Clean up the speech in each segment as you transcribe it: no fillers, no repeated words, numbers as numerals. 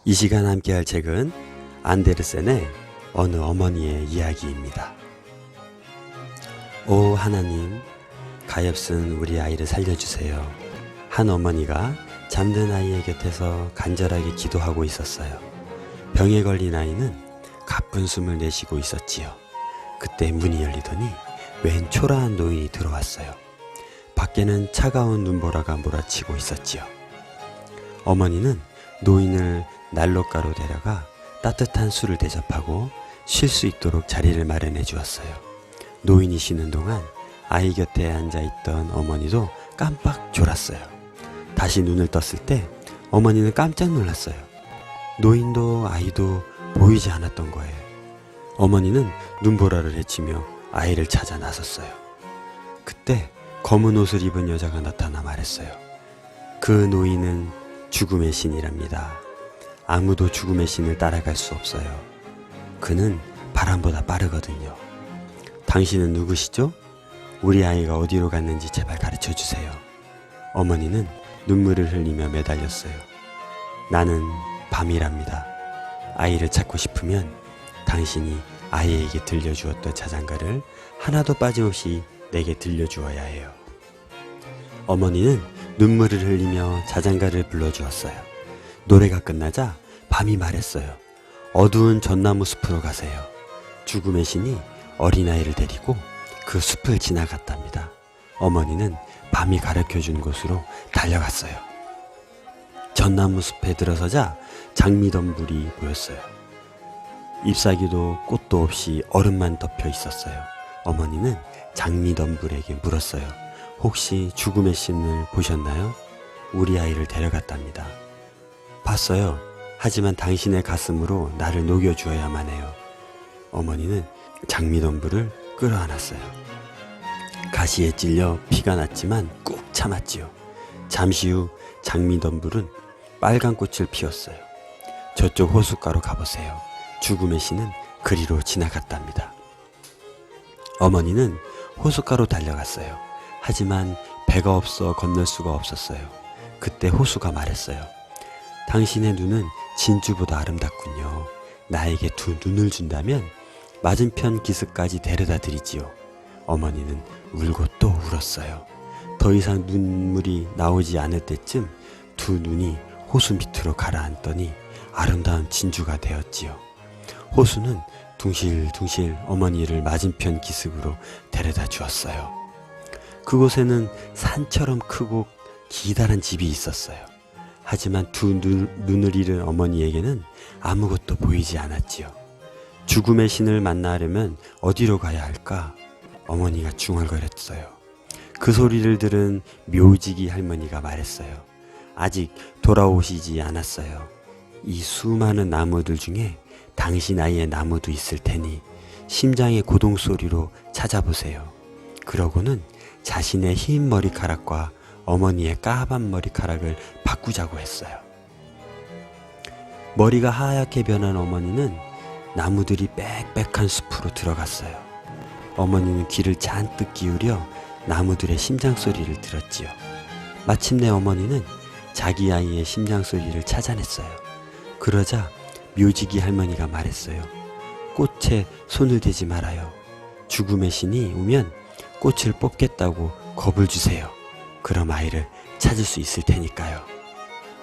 이 시간 함께할 책은 안데르센의 어느 어머니의 이야기입니다. 오 하나님, 가엾은 우리 아이를 살려주세요. 한 어머니가 잠든 아이의 곁에서 간절하게 기도하고 있었어요. 병에 걸린 아이는 가쁜 숨을 내쉬고 있었지요. 그때 문이 열리더니 웬 초라한 노인이 들어왔어요. 밖에는 차가운 눈보라가 몰아치고 있었지요. 어머니는 노인을 난로가로 데려가 따뜻한 술을 대접하고 쉴 수 있도록 자리를 마련해 주었어요. 노인이 쉬는 동안 아이 곁에 앉아있던 어머니도 깜빡 졸았어요. 다시 눈을 떴을 때 어머니는 깜짝 놀랐어요. 노인도 아이도 보이지 않았던 거예요. 어머니는 눈보라를 헤치며 아이를 찾아 나섰어요. 그때 검은 옷을 입은 여자가 나타나 말했어요. 그 노인은 죽음의 신이랍니다. 아무도 죽음의 신을 따라갈 수 없어요. 그는 바람보다 빠르거든요. 당신은 누구시죠? 우리 아이가 어디로 갔는지 제발 가르쳐 주세요. 어머니는 눈물을 흘리며 매달렸어요. 나는 밤이랍니다. 아이를 찾고 싶으면 당신이 아이에게 들려주었던 자장가를 하나도 빠짐없이 내게 들려주어야 해요. 어머니는 눈물을 흘리며 자장가를 불러주었어요. 노래가 끝나자 밤이 말했어요. 어두운 전나무 숲으로 가세요. 죽음의 신이 어린아이를 데리고 그 숲을 지나갔답니다. 어머니는 밤이 가르쳐준 곳으로 달려갔어요. 전나무 숲에 들어서자 장미덤불이 보였어요. 잎사귀도 꽃도 없이 얼음만 덮여 있었어요. 어머니는 장미덤불에게 물었어요. 혹시 죽음의 신을 보셨나요? 우리 아이를 데려갔답니다. 봤어요. 하지만 당신의 가슴으로 나를 녹여주어야만 해요. 어머니는 장미덤불을 끌어안았어요. 가시에 찔려 피가 났지만 꾹 참았지요. 잠시 후 장미덤불은 빨간 꽃을 피웠어요. 저쪽 호숫가로 가보세요. 죽음의 신은 그리로 지나갔답니다. 어머니는 호숫가로 달려갔어요. 하지만 배가 없어 건널 수가 없었어요. 그때 호수가 말했어요. 당신의 눈은 진주보다 아름답군요. 나에게 두 눈을 준다면 맞은편 기슭까지 데려다 드리지요. 어머니는 울고 또 울었어요. 더 이상 눈물이 나오지 않을 때쯤 두 눈이 호수 밑으로 가라앉더니 아름다운 진주가 되었지요. 호수는 둥실둥실 어머니를 맞은편 기슭으로 데려다 주었어요. 그곳에는 산처럼 크고 기다란 집이 있었어요. 하지만 두 눈을 잃은 어머니에게는 아무것도 보이지 않았지요. 죽음의 신을 만나려면 어디로 가야 할까? 어머니가 중얼거렸어요. 그 소리를 들은 묘지기 할머니가 말했어요. 아직 돌아오시지 않았어요. 이 수많은 나무들 중에 당신 아이의 나무도 있을 테니 심장의 고동 소리로 찾아보세요. 그러고는 자신의 흰 머리카락과 어머니의 까만 머리카락을 바꾸자고 했어요. 머리가 하얗게 변한 어머니는 나무들이 빽빽한 숲으로 들어갔어요. 어머니는 귀를 잔뜩 기울여 나무들의 심장 소리를 들었지요. 마침내 어머니는 자기 아이의 심장 소리를 찾아냈어요. 그러자 묘지기 할머니가 말했어요. 꽃에 손을 대지 말아요. 죽음의 신이 오면 꽃을 뽑겠다고 겁을 주세요. 그럼 아이를 찾을 수 있을 테니까요.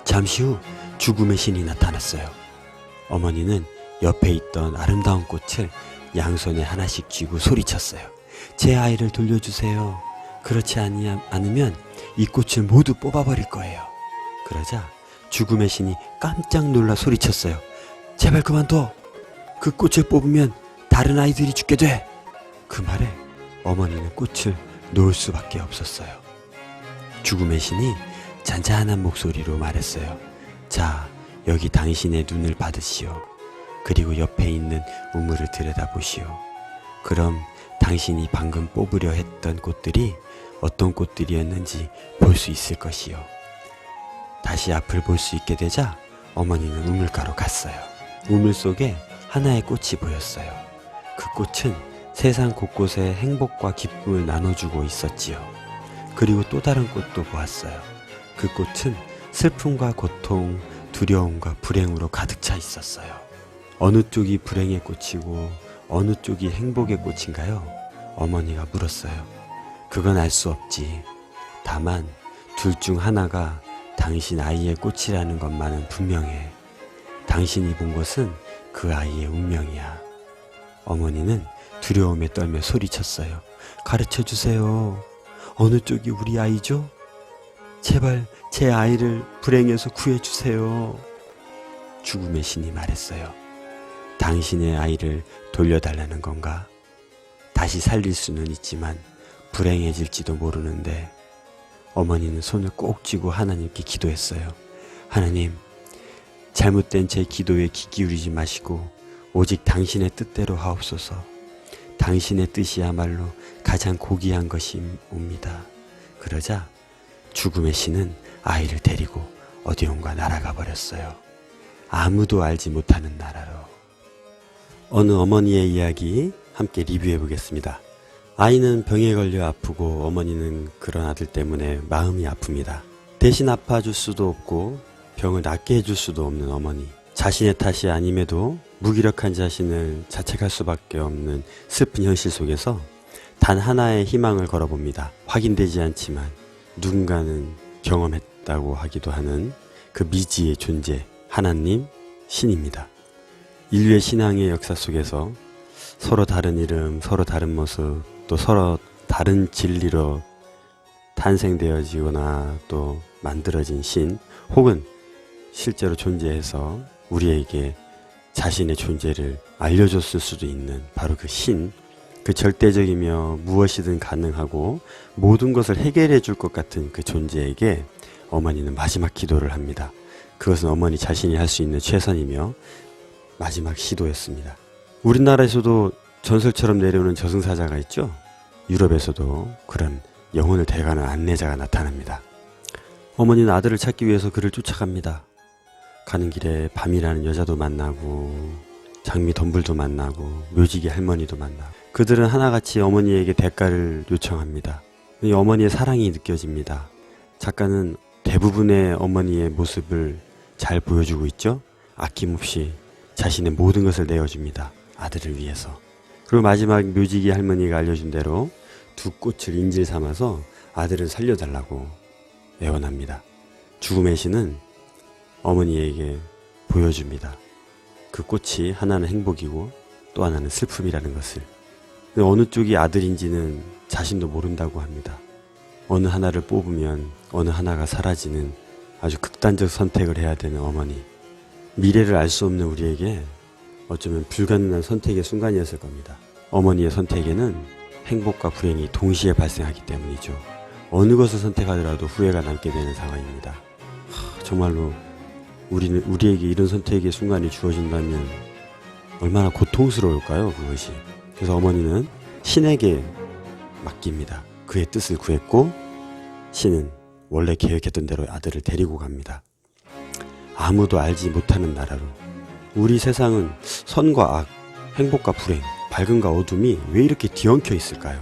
잠시 후 죽음의 신이 나타났어요. 어머니는 옆에 있던 아름다운 꽃을 양손에 하나씩 쥐고 소리쳤어요. 제 아이를 돌려주세요. 그렇지 않으면 이 꽃을 모두 뽑아버릴 거예요. 그러자 죽음의 신이 깜짝 놀라 소리쳤어요. 제발 그만둬. 그 꽃을 뽑으면 다른 아이들이 죽게 돼. 그 말에 어머니는 꽃을 놓을 수밖에 없었어요. 죽음의 신이 잔잔한 목소리로 말했어요. 자, 여기 당신의 눈을 받으시오. 그리고 옆에 있는 우물을 들여다보시오. 그럼 당신이 방금 뽑으려 했던 꽃들이 어떤 꽃들이었는지 볼 수 있을 것이요. 다시 앞을 볼 수 있게 되자 어머니는 우물가로 갔어요. 우물 속에 하나의 꽃이 보였어요. 그 꽃은 세상 곳곳에 행복과 기쁨을 나눠주고 있었지요. 그리고 또 다른 꽃도 보았어요. 그 꽃은 슬픔과 고통, 두려움과 불행으로 가득 차 있었어요. 어느 쪽이 불행의 꽃이고 어느 쪽이 행복의 꽃인가요? 어머니가 물었어요. 그건 알 수 없지. 다만 둘 중 하나가 당신 아이의 꽃이라는 것만은 분명해. 당신이 본 것은 그 아이의 운명이야. 어머니는 두려움에 떨며 소리쳤어요. 가르쳐 주세요. 어느 쪽이 우리 아이죠? 제발 제 아이를 불행에서 구해주세요. 죽음의 신이 말했어요. 당신의 아이를 돌려달라는 건가? 다시 살릴 수는 있지만 불행해질지도 모르는데. 어머니는 손을 꼭 쥐고 하나님께 기도했어요. 하나님, 잘못된 제 기도에 귀 기울이지 마시고 오직 당신의 뜻대로 하옵소서. 당신의 뜻이야말로 가장 고귀한 것이옵니다. 그러자 죽음의 신은 아이를 데리고 어디론가 날아가 버렸어요. 아무도 알지 못하는 나라로. 어느 어머니의 이야기 함께 리뷰해 보겠습니다. 아이는 병에 걸려 아프고 어머니는 그런 아들 때문에 마음이 아픕니다. 대신 아파줄 수도 없고 병을 낫게 해줄 수도 없는 어머니. 자신의 탓이 아님에도 무기력한 자신을 자책할 수밖에 없는 슬픈 현실 속에서 단 하나의 희망을 걸어봅니다. 확인되지 않지만 누군가는 경험했다고 하기도 하는 그 미지의 존재, 하나님, 신입니다. 인류의 신앙의 역사 속에서 서로 다른 이름, 서로 다른 모습, 또 서로 다른 진리로 탄생되어지거나 또 만들어진 신, 혹은 실제로 존재해서 우리에게 자신의 존재를 알려줬을 수도 있는 바로 그 신, 그 절대적이며 무엇이든 가능하고 모든 것을 해결해 줄 것 같은 그 존재에게 어머니는 마지막 기도를 합니다. 그것은 어머니 자신이 할 수 있는 최선이며 마지막 시도였습니다. 우리나라에서도 전설처럼 내려오는 저승사자가 있죠. 유럽에서도 그런 영혼을 대가는 안내자가 나타납니다. 어머니는 아들을 찾기 위해서 그를 쫓아갑니다. 가는 길에 밤이라는 여자도 만나고 장미 덤불도 만나고 묘지기 할머니도 만나고, 그들은 하나같이 어머니에게 대가를 요청합니다. 이 어머니의 사랑이 느껴집니다. 작가는 대부분의 어머니의 모습을 잘 보여주고 있죠. 아낌없이 자신의 모든 것을 내어줍니다. 아들을 위해서. 그리고 마지막 묘지기 할머니가 알려준 대로 두 꽃을 인질 삼아서 아들을 살려달라고 애원합니다. 죽음의 신은 어머니에게 보여줍니다. 그 꽃이 하나는 행복이고 또 하나는 슬픔이라는 것을. 어느 쪽이 아들인지는 자신도 모른다고 합니다. 어느 하나를 뽑으면 어느 하나가 사라지는 아주 극단적 선택을 해야 되는 어머니. 미래를 알 수 없는 우리에게 어쩌면 불가능한 선택의 순간이었을 겁니다. 어머니의 선택에는 행복과 불행이 동시에 발생하기 때문이죠. 어느 것을 선택하더라도 후회가 남게 되는 상황입니다. 정말로 우리에게 이런 선택의 순간이 주어진다면 얼마나 고통스러울까요, 그것이. 그래서 어머니는 신에게 맡깁니다. 그의 뜻을 구했고 신은 원래 계획했던 대로 아들을 데리고 갑니다. 아무도 알지 못하는 나라로. 우리 세상은 선과 악, 행복과 불행, 밝음과 어둠이 왜 이렇게 뒤엉켜 있을까요?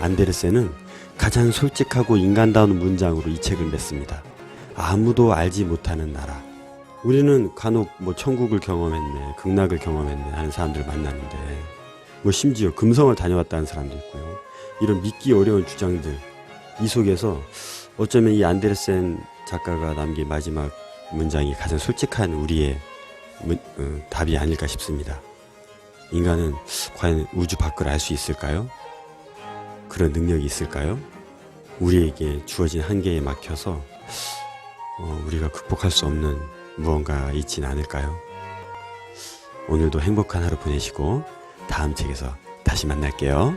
안데르센은 가장 솔직하고 인간다운 문장으로 이 책을 냈습니다. 아무도 알지 못하는 나라. 우리는 간혹 천국을 경험했네, 극락을 경험했네 하는 사람들을 만나는데, 심지어 금성을 다녀왔다는 사람도 있고요. 이런 믿기 어려운 주장들, 이 속에서 어쩌면 이 안데르센 작가가 남긴 마지막 문장이 가장 솔직한 우리의 답이 아닐까 싶습니다. 인간은 과연 우주 밖을 알 수 있을까요? 그런 능력이 있을까요? 우리에게 주어진 한계에 막혀서 우리가 극복할 수 없는 무언가 있진 않을까요? 오늘도 행복한 하루 보내시고 다음 책에서 다시 만날게요.